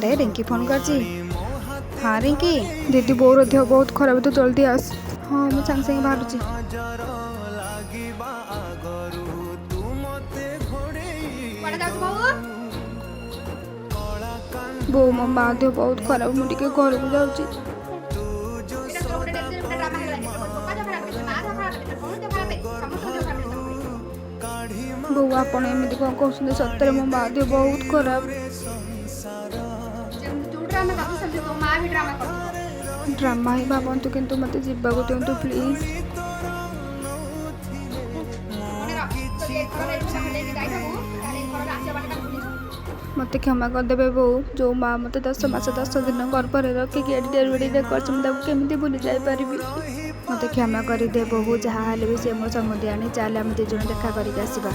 अरे रिंकी फोन कर जी। हाँ रिंकी दीदी बोर देह बहुत खराब तो जल्दी आस। हाँ मुझे सांगे सांगे बाहर जी। बो मो माँ देह बहुत खराब मुझे घर को जाऊँगी। बो आपण एमती कौन कहते सतरे मो माँ देह बहुत खराब। ड्रामा ही भावतु किंतु मत जावाक दिंतु प्लीज। मत क्षमा करदेवे बो जो माँ मत 10 मास 10 दिन गर्भर रखिकी एडी डेलीवरी करमि भूली जापरि। मत क्षमा करदे बहु जहाँ भी सी मो समुदी आनी चल आम 2 जन देखा करके आसवा।